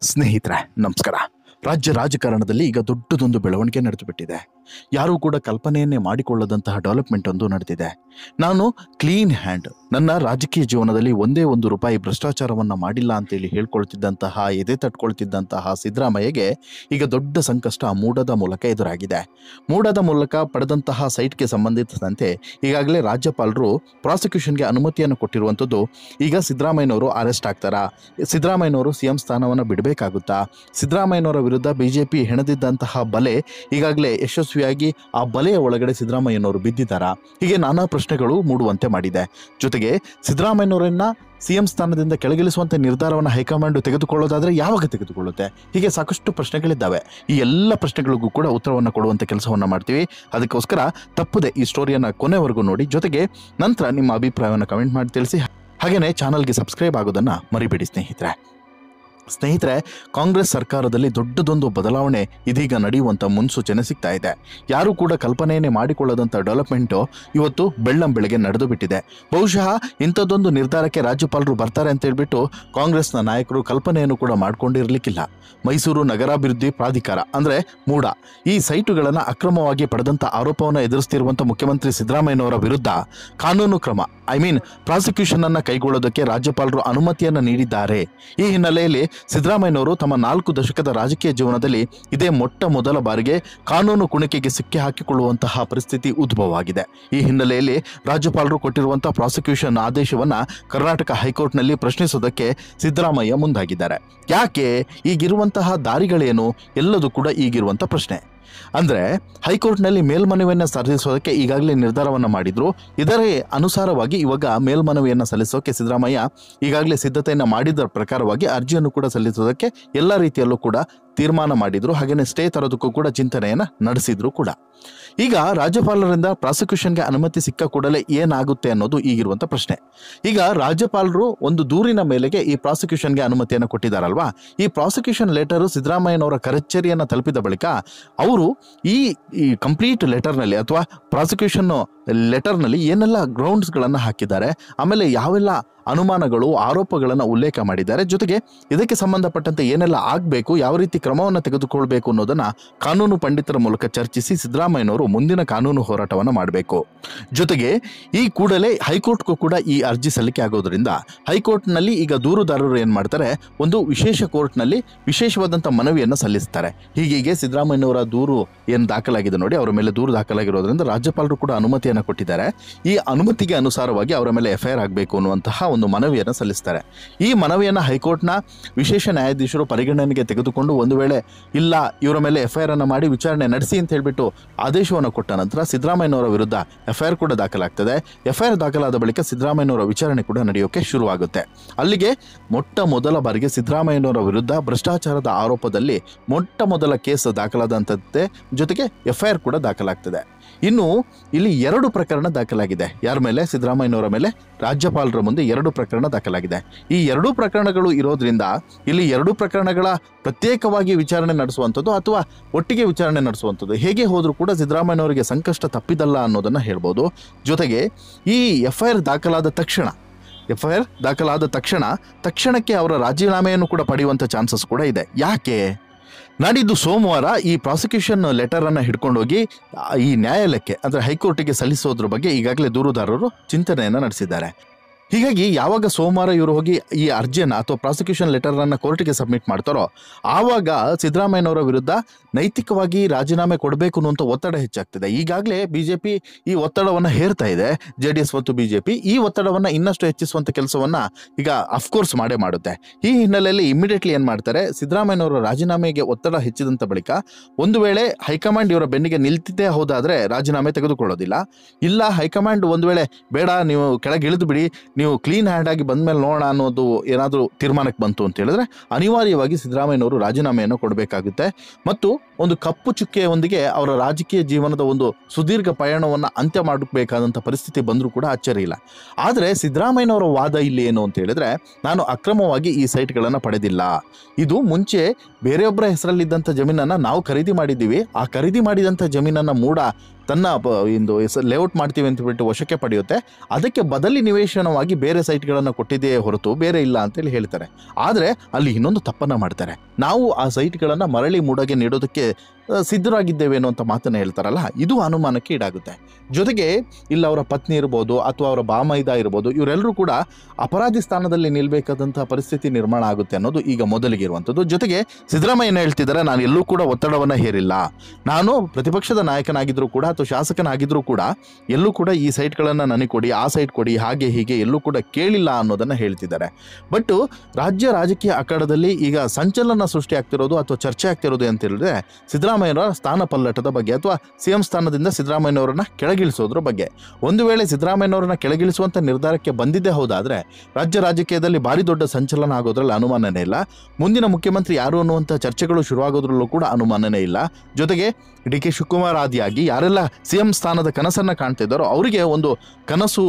ಸ್ನೇಹಿತರೆ ನಮಸ್ಕಾರ. ರಾಜ್ಯ ರಾಜಕಾರಣದಲ್ಲಿ ಈಗ ದೊಡ್ಡದೊಂದು ಬೆಳವಣಿಗೆ ನಡೆದು ಬಿಟ್ಟಿದೆ. ಯಾರೂ ಕೂಡ ಕಲ್ಪನೆಯನ್ನೇ ಮಾಡಿಕೊಳ್ಳದಂತಹ ಡೆವಲಪ್ಮೆಂಟ್ ಒಂದು ನಡೆದಿದೆ. ನಾನು ಕ್ಲೀನ್ ಹ್ಯಾಂಡ್, ನನ್ನ ರಾಜಕೀಯ ಜೀವನದಲ್ಲಿ ಒಂದೇ ಒಂದು ರೂಪಾಯಿ ಭ್ರಷ್ಟಾಚಾರವನ್ನು ಮಾಡಿಲ್ಲ ಅಂತೇಳಿ ಹೇಳ್ಕೊಳ್ತಿದ್ದಂತಹ, ಎದೆ ತಟ್ಕೊಳ್ತಿದ್ದಂತಹ ಸಿದ್ದರಾಮಯ್ಯಗೆ ಈಗ ದೊಡ್ಡ ಸಂಕಷ್ಟ ಮೂಡದ ಮೂಲಕ ಎದುರಾಗಿದೆ. ಮೂಡದ ಮೂಲಕ ಪಡೆದಂತಹ ಸೈಟ್ಗೆ ಸಂಬಂಧಿಸಿದಂತೆ ಈಗಾಗಲೇ ರಾಜ್ಯಪಾಲರು ಪ್ರಾಸಿಕ್ಯೂಷನ್ಗೆ ಅನುಮತಿಯನ್ನು ಕೊಟ್ಟಿರುವಂಥದ್ದು. ಈಗ ಸಿದ್ದರಾಮಯ್ಯನವರು ಅರೆಸ್ಟ್ ಆಗ್ತಾರಾ? ಸಿದ್ದರಾಮಯ್ಯನವರು ಸಿಎಂ ಸ್ಥಾನವನ್ನು ಬಿಡಬೇಕಾಗುತ್ತಾ? ಸಿದ್ದರಾಮಯ್ಯನವರ ವಿರುದ್ಧ ಬಿಜೆಪಿ ಹೆಣೆದಿದ್ದಂತಹ ಬಲೆ ಈಗಾಗಲೇ ಯಶಸ್ವಿಯಾಗಿ ಆ ಬಲೆಯ ಒಳಗಡೆ ಸಿದ್ದರಾಮಯ್ಯನವರು ಬಿದ್ದಿದ್ದಾರಾ? ಹೀಗೆ ನಾನಾ ಪ್ರಶ್ನೆಗಳು ಮೂಡುವಂತೆ ಮಾಡಿದೆ. ಜೊತೆಗೆ ಸಿದ್ದರಾಮಯ್ಯನವರನ್ನ ಸಿಎಂ ಸ್ಥಾನದಿಂದ ಕೆಳಗಿಳಿಸುವಂಥ ನಿರ್ಧಾರವನ್ನು ಹೈಕಮಾಂಡ್ ತೆಗೆದುಕೊಳ್ಳೋದಾದರೆ ಯಾವಾಗ ತೆಗೆದುಕೊಳ್ಳುತ್ತೆ? ಹೀಗೆ ಸಾಕಷ್ಟು ಪ್ರಶ್ನೆಗಳಿದ್ದಾವೆ. ಈ ಎಲ್ಲ ಪ್ರಶ್ನೆಗಳಿಗೂ ಕೂಡ ಉತ್ತರವನ್ನು ಕೊಡುವಂಥ ಕೆಲಸವನ್ನು ಮಾಡ್ತೀವಿ. ಅದಕ್ಕೋಸ್ಕರ ತಪ್ಪದೆ ಈ ಸ್ಟೋರಿಯನ್ನು ಕೊನೆವರೆಗೂ ನೋಡಿ. ಜೊತೆಗೆ ನಂತರ ನಿಮ್ಮ ಅಭಿಪ್ರಾಯವನ್ನು ಕಮೆಂಟ್ ಮಾಡಿ ತಿಳಿಸಿ. ಹಾಗೆಯೇ ಚಾನಲ್ಗೆ ಸಬ್ಸ್ಕ್ರೈಬ್ ಆಗೋದನ್ನು ಮರಿಬೇಡಿ ಸ್ನೇಹಿತರೆ, ಕಾಂಗ್ರೆಸ್ ಸರ್ಕಾರದಲ್ಲಿ ದೊಡ್ಡದೊಂದು ಬದಲಾವಣೆ ಇದೀಗ ನಡೆಯುವಂಥ ಮುನ್ಸೂಚನೆ ಸಿಗ್ತಾ ಇದೆ. ಯಾರೂ ಕೂಡ ಕಲ್ಪನೆಯನ್ನೇ ಮಾಡಿಕೊಳ್ಳದಂಥ ಡೆವಲಪ್ಮೆಂಟು ಇವತ್ತು ಬೆಳ್ಳಂಬೆಳಗ್ಗೆ ನಡೆದು ಬಿಟ್ಟಿದೆ. ಬಹುಶಃ ಇಂಥದ್ದೊಂದು ನಿರ್ಧಾರಕ್ಕೆ ರಾಜ್ಯಪಾಲರು ಬರ್ತಾರೆ ಅಂತ ಹೇಳ್ಬಿಟ್ಟು ಕಾಂಗ್ರೆಸ್ನ ನಾಯಕರು ಕಲ್ಪನೆಯನ್ನು ಕೂಡ ಮಾಡ್ಕೊಂಡಿರಲಿಕ್ಕಿಲ್ಲ. ಮೈಸೂರು ನಗರಾಭಿವೃದ್ಧಿ ಪ್ರಾಧಿಕಾರ ಅಂದರೆ ಮೂಡ, ಈ ಸೈಟುಗಳನ್ನು ಅಕ್ರಮವಾಗಿ ಪಡೆದಂಥ ಆರೋಪವನ್ನು ಎದುರಿಸ್ತಿರುವಂಥ ಮುಖ್ಯಮಂತ್ರಿ ಸಿದ್ದರಾಮಯ್ಯನವರ ವಿರುದ್ಧ ಕಾನೂನು ಕ್ರಮ ಪ್ರಾಸಿಕ್ಯೂಷನ್ ಅನ್ನು ಕೈಗೊಳ್ಳೋದಕ್ಕೆ ರಾಜ್ಯಪಾಲರು ಅನುಮತಿಯನ್ನು ನೀಡಿದ್ದಾರೆ. ಈ ಹಿನ್ನೆಲೆಯಲ್ಲಿ ಸಿದ್ದರಾಮಯ್ಯನವರು ತಮ್ಮ 4 ದಶಕದ ರಾಜಕೀಯ ಜೀವನದಲ್ಲಿ ಇದೇ ಮೊಟ್ಟ ಮೊದಲ ಬಾರಿಗೆ ಕಾನೂನು ಕುಣಿಕೆಗೆ ಸಿಕ್ಕಿ ಹಾಕಿಕೊಳ್ಳುವಂತಹ ಪರಿಸ್ಥಿತಿ ಉದ್ಭವವಾಗಿದೆ. ಈ ಹಿನ್ನೆಲೆಯಲ್ಲಿ ರಾಜ್ಯಪಾಲರು ಕೊಟ್ಟಿರುವಂತಹ ಪ್ರಾಸಿಕ್ಯೂಷನ್ ಆದೇಶವನ್ನು ಕರ್ನಾಟಕ ಹೈಕೋರ್ಟ್ನಲ್ಲಿ ಪ್ರಶ್ನಿಸೋದಕ್ಕೆ ಸಿದ್ದರಾಮಯ್ಯ ಮುಂದಾಗಿದ್ದಾರೆ. ಯಾಕೆ? ಈಗಿರುವಂತಹ ದಾರಿಗಳೇನು? ಎಲ್ಲದೂ ಕೂಡ ಈಗಿರುವಂಥ ಪ್ರಶ್ನೆ. ಅಂದರೆ ಹೈಕೋರ್ಟ್ನಲ್ಲಿ ಮೇಲ್ಮನವಿಯನ್ನು ಸಲ್ಲಿಸೋದಕ್ಕೆ ಈಗಾಗಲೇ ನಿರ್ಧಾರವನ್ನು ಮಾಡಿದ್ರು. ಇದರ ಅನುಸಾರವಾಗಿ ಇವಾಗ ಮೇಲ್ಮನವಿಯನ್ನು ಸಲ್ಲಿಸೋಕೆ ಸಿದ್ದರಾಮಯ್ಯ ಈಗಾಗಲೇ ಸಿದ್ಧತೆಯನ್ನು ಮಾಡಿದ ಪ್ರಕಾರವಾಗಿ ಅರ್ಜಿಯನ್ನು ಕೂಡ ಸಲ್ಲಿಸೋದಕ್ಕೆ ಎಲ್ಲ ರೀತಿಯಲ್ಲೂ ಕೂಡ ತೀರ್ಮಾನ ಮಾಡಿದ್ರು. ಹಾಗೆಯೇ ಸ್ಟೇ ತರೋದಕ್ಕೂ ಕೂಡ ಚಿಂತನೆಯನ್ನು ನಡೆಸಿದ್ರು ಕೂಡ. ಈಗ ರಾಜ್ಯಪಾಲರಿಂದ ಪ್ರಾಸಿಕ್ಯೂಷನ್ಗೆ ಅನುಮತಿ ಸಿಕ್ಕ ಕೂಡಲೇ ಏನಾಗುತ್ತೆ ಅನ್ನೋದು ಈಗಿರುವಂಥ ಪ್ರಶ್ನೆ. ಈಗ ರಾಜ್ಯಪಾಲರು ಒಂದು ದೂರಿನ ಮೇಲೆಗೆ ಈ ಪ್ರಾಸಿಕ್ಯೂಷನ್ಗೆ ಅನುಮತಿಯನ್ನು ಕೊಟ್ಟಿದ್ದಾರಲ್ವಾ? ಈ ಪ್ರಾಸಿಕ್ಯೂಷನ್ ಲೆಟರು ಸಿದ್ದರಾಮಯ್ಯನವರ ಕಚೇರಿಯನ್ನು ತಲುಪಿದ ಬಳಿಕ ಅವರು ಈ ಕಂಪ್ಲೀಟ್ ಲೆಟರ್ನಲ್ಲಿ ಅಥವಾ ಪ್ರಾಸಿಕ್ಯೂಷನ್ ಲೆಟರ್ನಲ್ಲಿ ಏನೆಲ್ಲ ಗ್ರೌಂಡ್ಸ್ಗಳನ್ನು ಹಾಕಿದ್ದಾರೆ, ಆಮೇಲೆ ಯಾವೆಲ್ಲ ಅನುಮಾನಗಳು, ಆರೋಪಗಳನ್ನು ಉಲ್ಲೇಖ ಮಾಡಿದ್ದಾರೆ, ಜೊತೆಗೆ ಇದಕ್ಕೆ ಸಂಬಂಧಪಟ್ಟಂತೆ ಏನೆಲ್ಲ ಆಗಬೇಕು, ಯಾವ ರೀತಿ ಕ್ರಮವನ್ನು ತೆಗೆದುಕೊಳ್ಬೇಕು ಅನ್ನೋದನ್ನು ಕಾನೂನು ಪಂಡಿತರ ಮೂಲಕ ಚರ್ಚಿಸಿ ಸಿದ್ದರಾಮಯ್ಯನವರು ಮುಂದಿನ ಕಾನೂನು ಹೋರಾಟವನ್ನು ಮಾಡಬೇಕು. ಜೊತೆಗೆ ಈ ಕೂಡಲೇ ಹೈಕೋರ್ಟ್ಗೂ ಕೂಡ ಈ ಅರ್ಜಿ ಸಲ್ಲಿಕೆ ಆಗೋದ್ರಿಂದ ಹೈಕೋರ್ಟ್ನಲ್ಲಿ ಈಗ ದೂರುದಾರರು ಏನು ಮಾಡ್ತಾರೆ, ಒಂದು ವಿಶೇಷ ಕೋರ್ಟ್ನಲ್ಲಿ ವಿಶೇಷವಾದಂಥ ಮನವಿಯನ್ನು ಸಲ್ಲಿಸ್ತಾರೆ. ಹೀಗೆ ಸಿದ್ದರಾಮಯ್ಯನವರ ದೂರು ಏನು ದಾಖಲಾಗಿದೆ ನೋಡಿ, ಅವರ ಮೇಲೆ ದೂರು ದಾಖಲಾಗಿರೋದ್ರಿಂದ ರಾಜ್ಯಪಾಲರು ಕೂಡ ಅನುಮತಿಯನ್ನು ಕೊಟ್ಟಿದ್ದಾರೆ. ಈ ಅನುಮತಿಗೆ ಅನುಸಾರವಾಗಿ ಅವರ ಮೇಲೆ FIR ಆಗಬೇಕು ಅನ್ನುವಂತಹ ಒಂದು ಮನವಿಯನ್ನು ಸಲ್ಲಿಸ್ತಾರೆ. ಈ ಮನವಿಯನ್ನು ಹೈಕೋರ್ಟ್ನ ವಿಶೇಷ ನ್ಯಾಯಾಧೀಶರು ಪರಿಗಣನೆಗೆ ತೆಗೆದುಕೊಂಡು ಒಂದು ವೇಳೆ ಇಲ್ಲ, ಇವರ ಮೇಲೆ FIR ಅನ್ನು ಮಾಡಿ ವಿಚಾರಣೆ ನಡೆಸಿ ಅಂತ ಹೇಳ್ಬಿಟ್ಟು ಆದೇಶವನ್ನು ಕೊಟ್ಟ ನಂತರ ಸಿದ್ದರಾಮಯ್ಯನವರ ವಿರುದ್ಧ FIR ಕೂಡ ದಾಖಲಾಗ್ತದೆ. FIR ದಾಖಲಾದ ಬಳಿಕ ಸಿದ್ದರಾಮಯ್ಯನವರ ವಿಚಾರಣೆ ಕೂಡ ನಡೆಯೋಕೆ ಶುರುವಾಗುತ್ತೆ. ಅಲ್ಲಿಗೆ ಮೊಟ್ಟ ಮೊದಲ ಬಾರಿಗೆ ಸಿದ್ದರಾಮಯ್ಯನವರ ವಿರುದ್ಧ ಭ್ರಷ್ಟಾಚಾರದ ಆರೋಪದಲ್ಲಿ ಮೊಟ್ಟ ಮೊದಲ ಕೇಸ್ ದಾಖಲಾದಂಥದ್ದೇ, ಜೊತೆಗೆ FIR ಕೂಡ ದಾಖಲಾಗ್ತದೆ. ಇನ್ನು ಇಲ್ಲಿ 2 ಪ್ರಕರಣ ದಾಖಲಾಗಿದೆ. ಯಾರ ಮೇಲೆ? ಸಿದ್ದರಾಮಯ್ಯನವರ ಮೇಲೆ ರಾಜ್ಯಪಾಲರ ಮುಂದೆ 2 ಪ್ರಕರಣ ದಾಖಲಾಗಿದೆ. ಈ 2 ಪ್ರಕರಣಗಳು ಇರೋದ್ರಿಂದ ಇಲ್ಲಿ 2 ಪ್ರಕರಣಗಳ ಪ್ರತ್ಯೇಕವಾಗಿ ವಿಚಾರಣೆ ನಡೆಸುವಂಥದ್ದು ಅಥವಾ ಒಟ್ಟಿಗೆ ವಿಚಾರಣೆ ನಡೆಸುವಂಥದ್ದು ಹೇಗೆ ಹೋದರೂ ಕೂಡ ಸಿದ್ದರಾಮಯ್ಯನವರಿಗೆ ಸಂಕಷ್ಟ ತಪ್ಪಿದಲ್ಲ ಅನ್ನೋದನ್ನು ಹೇಳ್ಬೋದು. ಜೊತೆಗೆ ಈ FIR ದಾಖಲಾದ ತಕ್ಷಣಕ್ಕೆ ಅವರ ರಾಜೀನಾಮೆಯನ್ನು ಕೂಡ ಪಡೆಯುವಂಥ ಚಾನ್ಸಸ್ ಕೂಡ ಇದೆ. ಯಾಕೆ? ನಾಡಿದ್ದು ಸೋಮವಾರ ಈ ಪ್ರಾಸಿಕ್ಯೂಷನ್ ಲೆಟರನ್ನು ಹಿಡ್ಕೊಂಡೋಗಿ ಈ ನ್ಯಾಯಾಲಯಕ್ಕೆ ಅಂದರೆ ಹೈಕೋರ್ಟಿಗೆ ಸಲ್ಲಿಸೋದ್ರ ಬಗ್ಗೆ ಈಗಾಗಲೇ ದೂರುದಾರರು ಚಿಂತನೆಯನ್ನು ನಡೆಸಿದ್ದಾರೆ. ಹೀಗಾಗಿ ಯಾವಾಗ ಸೋಮವಾರ ಇವರು ಹೋಗಿ ಈ ಅರ್ಜಿಯನ್ನು ಅಥವಾ ಪ್ರಾಸಿಕ್ಯೂಷನ್ ಲೆಟರನ್ನು ಕೋರ್ಟಿಗೆ ಸಬ್ಮಿಟ್ ಮಾಡ್ತಾರೋ ಆವಾಗ ಸಿದ್ದರಾಮಯ್ಯನವರ ವಿರುದ್ಧ ನೈತಿಕವಾಗಿ ರಾಜೀನಾಮೆ ಕೊಡಬೇಕು ಅನ್ನುವಂಥ ಒತ್ತಡ ಹೆಚ್ಚಾಗ್ತದೆ. ಈಗಾಗಲೇ ಬಿಜೆಪಿ ಈ ಒತ್ತಡವನ್ನು ಹೇರ್ತಾ ಇದೆ. JDS ಮತ್ತು ಬಿಜೆಪಿ ಈ ಒತ್ತಡವನ್ನು ಇನ್ನಷ್ಟು ಹೆಚ್ಚಿಸುವಂಥ ಕೆಲಸವನ್ನು ಈಗ ಅಫ್ಕೋರ್ಸ್ ಮಾಡುತ್ತೆ. ಈ ಹಿನ್ನೆಲೆಯಲ್ಲಿ ಇಮಿಡಿಯೇಟ್ಲಿ ಏನು ಮಾಡ್ತಾರೆ, ಸಿದ್ದರಾಮಯ್ಯನವರ ರಾಜೀನಾಮೆಗೆ ಒತ್ತಡ ಹೆಚ್ಚಿದಂಥ ಬಳಿಕ ಒಂದು ವೇಳೆ ಹೈಕಮಾಂಡ್ ಇವರ ಬೆನ್ನಿಗೆ ನಿಲ್ತಿದ್ದೇ ಹೋದಾದರೆ ರಾಜೀನಾಮೆ ತೆಗೆದುಕೊಳ್ಳೋದಿಲ್ಲ. ಇಲ್ಲ, ಹೈಕಮಾಂಡ್ ಒಂದು ವೇಳೆ ಬೇಡ, ನೀವು ಕೆಳಗೆ ಇಳಿದು ಬಿಡಿ, ನೀವು ಕ್ಲೀನ್ ಹ್ಯಾಂಡ್ ಆಗಿ ಬಂದ ಮೇಲೆ ನೋಡೋಣ ಅನ್ನೋದು ಏನಾದರೂ ತೀರ್ಮಾನಕ್ಕೆ ಬಂತು ಅಂತ ಹೇಳಿದ್ರೆ ಅನಿವಾರ್ಯವಾಗಿ ಸಿದ್ದರಾಮಯ್ಯನವರು ರಾಜೀನಾಮೆಯನ್ನು ಕೊಡಬೇಕಾಗುತ್ತೆ. ಮತ್ತು ಒಂದು ಕಪ್ಪು ಚುಕ್ಕೆಯೊಂದಿಗೆ ಅವರ ರಾಜಕೀಯ ಜೀವನದ ಒಂದು ಸುದೀರ್ಘ ಪಯಣವನ್ನು ಅಂತ್ಯ ಮಾಡಬೇಕಾದಂಥ ಪರಿಸ್ಥಿತಿ ಬಂದರೂ ಕೂಡ ಅಚ್ಚರಿ ಇಲ್ಲ. ಆದರೆ ಸಿದ್ದರಾಮಯ್ಯನವರ ವಾದ ಇಲ್ಲಿ ಏನು ಅಂತ ಹೇಳಿದ್ರೆ, ನಾನು ಅಕ್ರಮವಾಗಿ ಈ ಸೈಟ್ಗಳನ್ನು ಪಡೆದಿಲ್ಲ, ಇದು ಮುಂಚೆ ಬೇರೆಯೊಬ್ಬರ ಹೆಸರಲ್ಲಿದ್ದಂಥ ಜಮೀನನ್ನು ನಾವು ಖರೀದಿ ಮಾಡಿದ್ದೀವಿ, ಆ ಖರೀದಿ ಮಾಡಿದಂಥ ಜಮೀನನ್ನು ಮೂಡ ತನ್ನ ಒಂದು ಲೇಔಟ್ ಮಾಡ್ತೀವಿ ಅಂತ ಬಿಟ್ಟು ವಶಕ್ಕೆ ಪಡೆಯುತ್ತೆ. ಅದಕ್ಕೆ ಬದಲಿ ನಿವೇಶನವಾಗಿ ಬೇರೆ ಸೈಟ್ಗಳನ್ನು ಕೊಟ್ಟಿದೆಯೇ ಹೊರತು ಬೇರೆ ಇಲ್ಲ ಅಂತೇಳಿ ಹೇಳ್ತಾರೆ. ಆದರೆ ಅಲ್ಲಿ ಇನ್ನೊಂದು ತಪ್ಪನ್ನು ಮಾಡ್ತಾರೆ. ನಾವು ಆ ಸೈಟ್ಗಳನ್ನು ಮರಳಿ ಮೂಡಗೆ ನೀಡೋದಕ್ಕೆ ಸಿದ್ಧರಾಗಿದ್ದೇವೆ ಅನ್ನುವಂಥ ಮಾತನ್ನು ಹೇಳ್ತಾರಲ್ಲ, ಇದು ಅನುಮಾನಕ್ಕೆ ಈಡಾಗುತ್ತೆ. ಜೊತೆಗೆ ಇಲ್ಲ ಅವರ ಪತ್ನಿ ಇರ್ಬೋದು ಅಥವಾ ಅವರ ಬಾಮೈದ ಇರ್ಬೋದು, ಇವರೆಲ್ಲರೂ ಕೂಡ ಅಪರಾಧಿ ಸ್ಥಾನದಲ್ಲಿ ನಿಲ್ಲಬೇಕಾದಂತಹ ಪರಿಸ್ಥಿತಿ ನಿರ್ಮಾಣ ಆಗುತ್ತೆ ಅನ್ನೋದು ಈಗ ಮೊದಲಿಗೆ ಇರುವಂಥದ್ದು. ಜೊತೆಗೆ ಸಿದ್ದರಾಮಯ್ಯ ಹೇಳ್ತಿದ್ದಾರೆ, ನಾನು ಎಲ್ಲೂ ಕೂಡ ಒತ್ತಡವನ್ನು ಹೇರಿಲ್ಲ, ನಾನು ಪ್ರತಿಪಕ್ಷದ ನಾಯಕನಾಗಿದ್ದರೂ ಕೂಡ ಅಥವಾ ಶಾಸಕನಾಗಿದ್ದರೂ ಕೂಡ ಎಲ್ಲೂ ಕೂಡ ಈ ಸೈಟ್ಗಳನ್ನು ನನಗೆ ಕೊಡಿ, ಆ ಸೈಟ್ ಕೊಡಿ, ಹಾಗೆ ಹೀಗೆ ಎಲ್ಲೂ ಕೂಡ ಕೇಳಿಲ್ಲ ಅನ್ನೋದನ್ನು ಹೇಳ್ತಿದ್ದಾರೆ. ಬಟ್ ರಾಜ್ಯ ರಾಜಕೀಯ ಅಖಾಡದಲ್ಲಿ ಈಗ ಸಂಚಲನ ಸೃಷ್ಟಿ ಆಗ್ತಿರೋದು ಅಥವಾ ಚರ್ಚೆ ಆಗ್ತಿರೋದು ಅಂತ ಹೇಳಿದ್ರೆ ಸಿದ್ದರಾಮಯ್ಯನವರ ಸ್ಥಾನ ಪಲ್ಲಟದ ಬಗ್ಗೆ ಅಥವಾ ಸಿಎಂ ಸ್ಥಾನದಿಂದ ಸಿದ್ದರಾಮಯ್ಯನವರನ್ನ ಕೆಳಗಿಳಿಸೋದ್ರ ಬಗ್ಗೆ. ಒಂದು ವೇಳೆ ಸಿದ್ದರಾಮಯ್ಯನವರನ್ನ ಕೆಳಗಿಳಿಸುವಂಥ ನಿರ್ಧಾರಕ್ಕೆ ಬಂದಿದ್ದೇ ಹೌದಾದರೆ ರಾಜ್ಯ ರಾಜಕೀಯದಲ್ಲಿ ಭಾರಿ ದೊಡ್ಡ ಸಂಚಲನ ಆಗೋದ್ರಲ್ಲಿ ಅನುಮಾನನೇ ಇಲ್ಲ. ಮುಂದಿನ ಮುಖ್ಯಮಂತ್ರಿ ಯಾರು ಅನ್ನುವಂಥ ಚರ್ಚೆಗಳು ಶುರುವಾಗೋದ್ರಲ್ಲೂ ಕೂಡ ಅನುಮಾನನೇ ಇಲ್ಲ. ಜೊತೆಗೆ ಡಿ ಕೆ ಶಿವಕುಮಾರ್ ಆದಿಯಾಗಿ ಯಾರೆಲ್ಲ ಸಿಎಂ ಸ್ಥಾನದ ಕನಸನ್ನು ಕಾಣ್ತಾ ಇದ್ದಾರೋ ಅವರಿಗೆ ಒಂದು ಕನಸು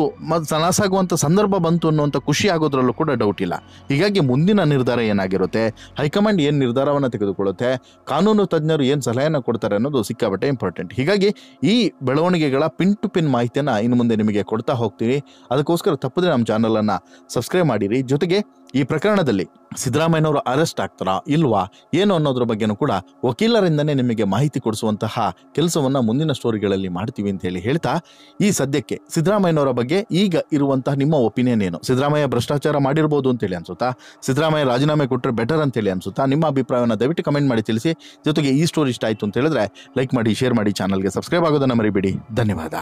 ನನಸಾಗುವಂಥ ಸಂದರ್ಭ ಬಂತು ಅನ್ನುವಂಥ ಖುಷಿ ಆಗೋದ್ರಲ್ಲೂ ಕೂಡ ಡೌಟ್ ಇಲ್ಲ. ಹೀಗಾಗಿ ಮುಂದಿನ ನಿರ್ಧಾರ ಏನಾಗಿರುತ್ತೆ, ಹೈಕಮಾಂಡ್ ಏನು ನಿರ್ಧಾರವನ್ನು ತೆಗೆದುಕೊಳ್ಳುತ್ತೆ, ಕಾನೂನು ತಜ್ಞರು ಏನು ಸಲಹೆಯನ್ನು ಕೊಡ್ತಾರೆ ಅನ್ನೋದು ಸಿಕ್ಕಾಪಟ್ಟೆ ಇಂಪಾರ್ಟೆಂಟ್. ಹೀಗಾಗಿ ಈ ಬೆಳವಣಿಗೆಗಳ ಪಿನ್ ಟು ಪಿನ್ ಮಾಹಿತಿಯನ್ನು ಇನ್ನು ಮುಂದೆ ನಿಮಗೆ ಕೊಡ್ತಾ ಹೋಗ್ತೀವಿ. ಅದಕ್ಕೋಸ್ಕರ ತಪ್ಪದೆ ನಮ್ಮ ಚಾನಲನ್ನು ಸಬ್ಸ್ಕ್ರೈಬ್ ಮಾಡಿರಿ. ಜೊತೆಗೆ ಈ ಪ್ರಕರಣದಲ್ಲಿ ಸಿದ್ದರಾಮಯ್ಯನವರು ಅರೆಸ್ಟ್ ಆಗ್ತಾರಾ ಇಲ್ವಾ ಏನು ಅನ್ನೋದ್ರ ಬಗ್ಗೆನೂ ಕೂಡ ವಕೀಲರಿಂದನೇ ನಿಮಗೆ ಮಾಹಿತಿ ಕೊಡಿಸುವಂತಹ ಕೆಲಸವನ್ನು ಮುಂದಿನ ಸ್ಟೋರಿಗಳಲ್ಲಿ ಮಾಡ್ತೀವಿ ಅಂತ ಹೇಳ್ತಾ, ಈ ಸದ್ಯಕ್ಕೆ ಸಿದ್ದರಾಮಯ್ಯನವರ ಬಗ್ಗೆ ಈಗ ಇರುವಂತಹ ನಿಮ್ಮ ಒಪಿನಿಯನ್ ಏನು? ಸಿದ್ದರಾಮಯ್ಯ ಭ್ರಷ್ಟಾಚಾರ ಮಾಡಿರ್ಬೋದು ಅಂತೇಳಿ ಅನ್ಸುತ್ತಾ? ಸಿದ್ದರಾಮಯ್ಯ ರಾಜೀನಾಮೆ ಕೊಟ್ಟರೆ ಬೆಟರ್ ಅಂತೇಳಿ ಅನ್ಸುತ್ತಾ? ನಿಮ್ಮ ಅಭಿಪ್ರಾಯವನ್ನು ದಯವಿಟ್ಟು ಕಮೆಂಟ್ ಮಾಡಿ ತಿಳಿಸಿ. ಜೊತೆಗೆ ಈ ಸ್ಟೋರಿ ಇಷ್ಟ ಆಯಿತು ಅಂತ ಹೇಳಿದ್ರೆ ಲೈಕ್ ಮಾಡಿ, ಶೇರ್ ಮಾಡಿ, ಚಾನಲ್ಗೆ ಸಬ್ಸ್ಕ್ರೈಬ್ ಆಗೋದನ್ನು ಮರಿಬೇಡಿ. ಧನ್ಯವಾದ.